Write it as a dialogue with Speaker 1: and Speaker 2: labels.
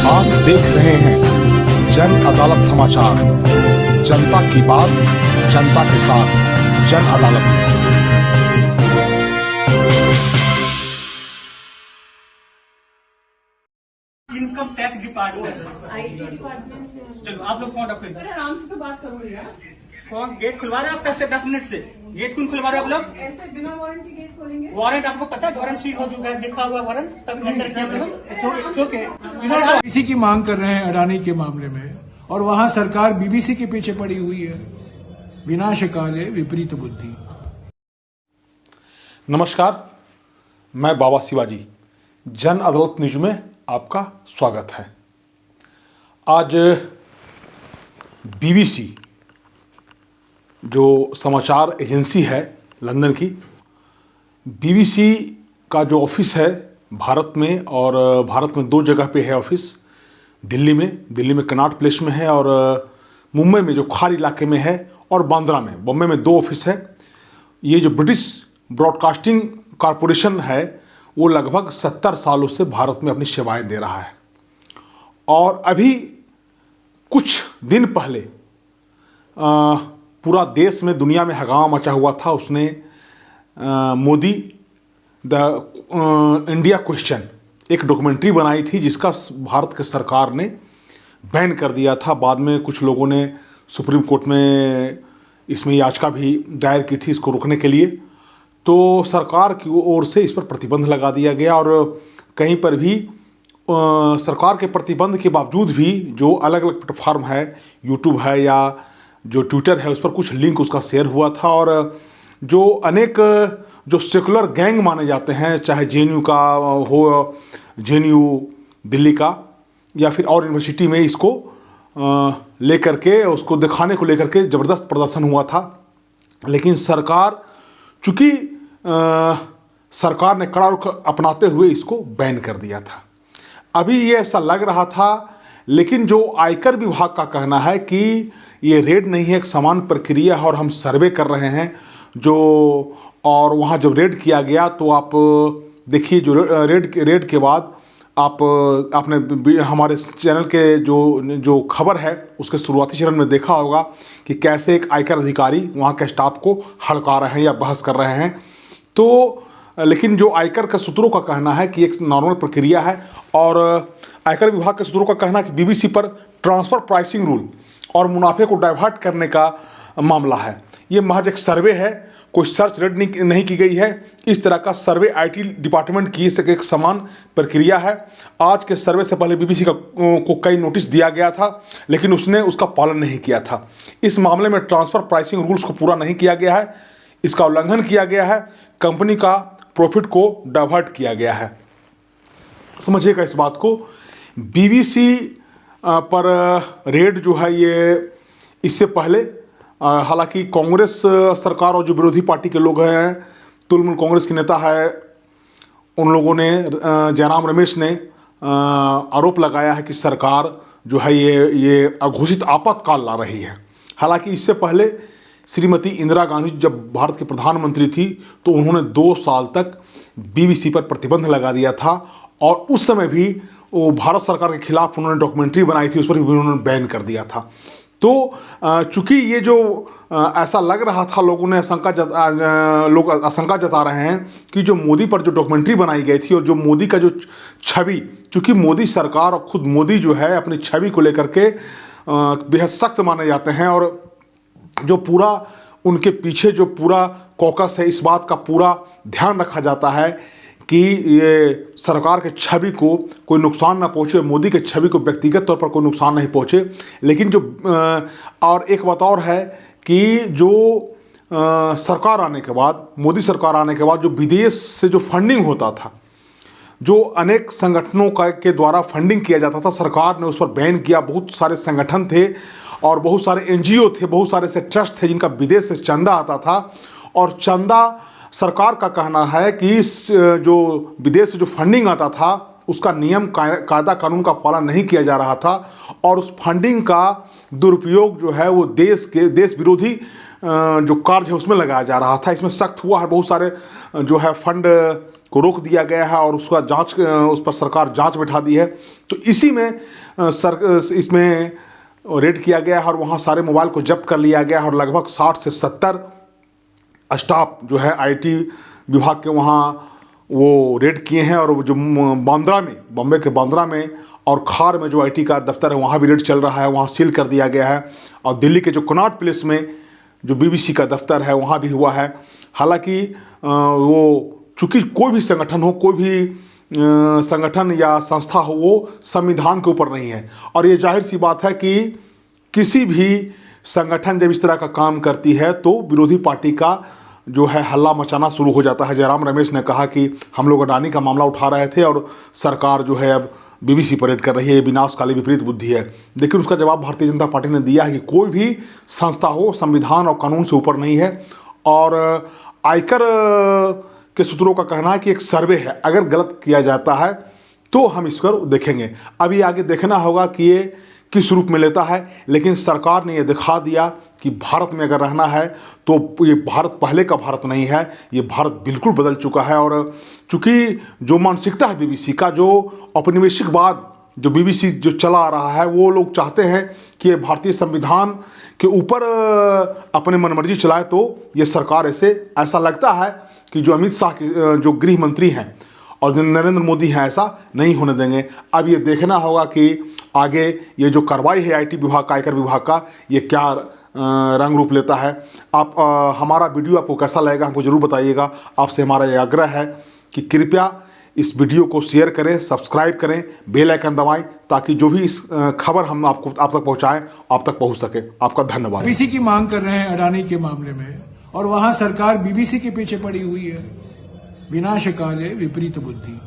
Speaker 1: आप देख रहे हैं जन अदालत समाचार। जनता की बात जनता के साथ, जन अदालत में।
Speaker 2: Income tax department,
Speaker 3: IT department से
Speaker 2: चलो आप लोग फोन रखो।
Speaker 3: अरे आराम से तो बात करो यार।
Speaker 2: फोन गेट खुलवा रहे हैं आप कैसे 10 मिनट से? गेट क्यों खुलवा रहे हैं आप लोग?
Speaker 3: ऐसे बिना वारंटी गेट खोलेंगे?
Speaker 2: वारंट आपको पता है? वारंट सील हो चुका है, देखा हुआ वारंट, तब अंदर किया हम लोग।
Speaker 4: बीबीसी की मांग कर रहे हैं अडानी के मामले में, और वहां सरकार बीबीसी के पीछे पड़ी हुई है। विनाश काले विपरीत बुद्धि।
Speaker 1: नमस्कार, मैं बाबा शिवाजी, जन अदालत न्यूज में आपका स्वागत है। आज बीबीसी जो समाचार एजेंसी है लंदन की, बीबीसी का जो ऑफिस है भारत में, और भारत में 2 जगह पे है ऑफिस। दिल्ली में कनॉट प्लेस में है, और मुंबई में जो खार इलाके में है, और बांद्रा में, बॉम्बे में 2 ऑफिस है। ये जो ब्रिटिश ब्रॉडकास्टिंग कॉरपोरेशन है वो लगभग 70 सालों से भारत में अपनी सेवाएं दे रहा है। और अभी कुछ दिन पहले पूरा देश में, दुनिया में हंगामा मचा हुआ था। उसने मोदी द इंडिया क्वेश्चन एक डॉक्यूमेंट्री बनाई थी, जिसका भारत के सरकार ने बैन कर दिया था। बाद में कुछ लोगों ने सुप्रीम कोर्ट में इसमें याचिका भी दायर की थी इसको रोकने के लिए। तो सरकार की ओर से इस पर प्रतिबंध लगा दिया गया, और कहीं पर भी सरकार के प्रतिबंध के बावजूद भी जो अलग अलग प्लेटफॉर्म है, यूट्यूब है या जो ट्विटर है, उस पर कुछ लिंक उसका शेयर हुआ था। और जो अनेक जो सेकुलर गैंग माने जाते हैं, चाहे जेएनयू का हो, जेएनयू दिल्ली का, या फिर और यूनिवर्सिटी में, इसको लेकर के, उसको दिखाने को लेकर के ज़बरदस्त प्रदर्शन हुआ था। लेकिन सरकार, चूँकि सरकार ने कड़ा रुख अपनाते हुए इसको बैन कर दिया था। अभी ये ऐसा लग रहा था, लेकिन जो आयकर विभाग का कहना है कि ये रेड नहीं है, एक समान प्रक्रिया है, और हम सर्वे कर रहे हैं जो, और वहाँ जब रेड किया गया तो आप देखिए, जो रेड के बाद आपने हमारे चैनल के जो खबर है उसके शुरुआती चरण में देखा होगा कि कैसे एक आयकर अधिकारी वहाँ के स्टाफ को हड़का रहे हैं या बहस कर रहे हैं। तो लेकिन जो आयकर के सूत्रों का कहना है कि एक नॉर्मल प्रक्रिया है, और आयकर विभाग के सूत्रों का कहना है कि बीबीसी पर ट्रांसफ़र प्राइसिंग रूल और मुनाफे को डाइवर्ट करने का मामला है। ये महज एक सर्वे है, कोई सर्च रेड नहीं की गई है। इस तरह का सर्वे आईटी डिपार्टमेंट की एक समान प्रक्रिया है। आज के सर्वे से पहले बीबीसी को कई नोटिस दिया गया था, लेकिन उसने उसका पालन नहीं किया था। इस मामले में ट्रांसफ़र प्राइसिंग रूल्स को पूरा नहीं किया गया है, इसका उल्लंघन किया गया है, कंपनी का प्रॉफिट को डाइवर्ट किया गया है। समझिएगा इस बात को। बीबीसी पर रेड जो है, ये इससे पहले हालांकि कांग्रेस सरकार और जो विरोधी पार्टी के लोग हैं, तृणमूल कांग्रेस के नेता है, उन लोगों ने, जयराम रमेश ने आरोप लगाया है कि सरकार जो है ये अघोषित आपातकाल ला रही है। हालांकि इससे पहले श्रीमती इंदिरा गांधी जब भारत की प्रधानमंत्री थी तो उन्होंने 2 साल तक बीबीसी पर प्रतिबंध लगा दिया था, और उस समय भी वो भारत सरकार के खिलाफ उन्होंने डॉक्यूमेंट्री बनाई थी, उस पर भी उन्होंने बैन कर दिया था। तो चूंकि ये जो ऐसा लग रहा था, लोग आशंका जता रहे हैं कि जो मोदी पर जो डॉक्यूमेंट्री बनाई गई थी, और जो मोदी का जो छवि, चूंकि मोदी सरकार और खुद मोदी जो है अपनी छवि को लेकर के बेहद सख्त माने जाते हैं, और जो पूरा उनके पीछे जो पूरा कॉकस है, इस बात का पूरा ध्यान रखा जाता है कि ये सरकार के छवि को कोई नुकसान ना पहुँचे, मोदी के छवि को व्यक्तिगत तौर पर कोई नुकसान नहीं पहुँचे। लेकिन जो और एक बात और है कि जो सरकार आने के बाद, मोदी सरकार आने के बाद, जो विदेश से जो फंडिंग होता था, जो अनेक संगठनों के द्वारा फंडिंग किया जाता था, सरकार ने उस पर बैन किया। बहुत सारे संगठन थे और बहुत सारे एनजीओ थे, बहुत सारे से ट्रस्ट थे जिनका विदेश से चंदा आता था, और चंदा, सरकार का कहना है कि जो विदेश से जो फंडिंग आता था उसका नियम कायदा कानून का पालन नहीं किया जा रहा था, और उस फंडिंग का दुरुपयोग जो है वो देश विरोधी जो कार्य है उसमें लगाया जा रहा था। इसमें सख्त हुआ है, बहुत सारे जो है फंड को रोक दिया गया है और उसका जांच, उस पर सरकार जांच बैठा दी है। तो इसी में इसमें रेड किया गया है और वहाँ सारे मोबाइल को जब्त कर लिया गया है और लगभग 60 से 70 स्टाफ जो है आईटी विभाग के वहाँ वो रेड किए हैं। और जो बांद्रा में, बॉम्बे के बांद्रा में और खार में जो आईटी का दफ्तर है वहाँ भी रेड चल रहा है, वहाँ सील कर दिया गया है। और दिल्ली के जो कनॉट प्लेस में जो बीबीसी का दफ्तर है वहाँ भी हुआ है। हालांकि वो चूँकि कोई भी संगठन हो, कोई भी संगठन या संस्था हो, वो संविधान के ऊपर नहीं है। और ये जाहिर सी बात है कि किसी भी संगठन जब इस तरह का काम करती है तो विरोधी पार्टी का जो है हल्ला मचाना शुरू हो जाता है। जयराम रमेश ने कहा कि हम लोग अडानी का मामला उठा रहे थे और सरकार जो है अब बीबीसी पर रेड कर रही है, ये विनाशकाली विपरीत बुद्धि है। लेकिन उसका जवाब भारतीय जनता पार्टी ने दिया है कि कोई भी संस्था हो संविधान और कानून से ऊपर नहीं है। और आयकर के सूत्रों का कहना है कि एक सर्वे है, अगर गलत किया जाता है तो हम इस पर देखेंगे। अभी आगे देखना होगा कि ये किस रूप में लेता है। लेकिन सरकार ने ये दिखा दिया कि भारत में अगर रहना है तो ये भारत पहले का भारत नहीं है, ये भारत बिल्कुल बदल चुका है। और चूँकि जो मानसिकता है बीबीसी का, जो औपनिवेशिकवाद जो बीबीसी जो चला आ रहा है, वो लोग चाहते हैं कि ये भारतीय संविधान के ऊपर अपने मनमर्जी चलाए। तो ये सरकार ऐसा लगता है कि जो अमित शाह जो गृह मंत्री हैं और जो नरेंद्र मोदी हैं, ऐसा नहीं होने देंगे। अब ये देखना होगा कि आगे ये जो कार्रवाई है आईटी विभाग का, आयकर विभाग का, ये क्या रंग रूप लेता है। आप हमारा वीडियो आपको कैसा लगेगा हमको ज़रूर बताइएगा। आपसे हमारा ये आग्रह है कि कृपया इस वीडियो को शेयर करें, सब्सक्राइब करें, बेल आइकन दबाएं, ताकि जो भी इस खबर हम आप तक पहुंचाएं आप तक पहुंच सके। आपका धन्यवाद।
Speaker 4: बीबीसी की मांग कर रहे हैं अडानी के मामले में, और वहां सरकार बीबीसी के पीछे पड़ी हुई है। विनाशकाले विपरीत बुद्धि।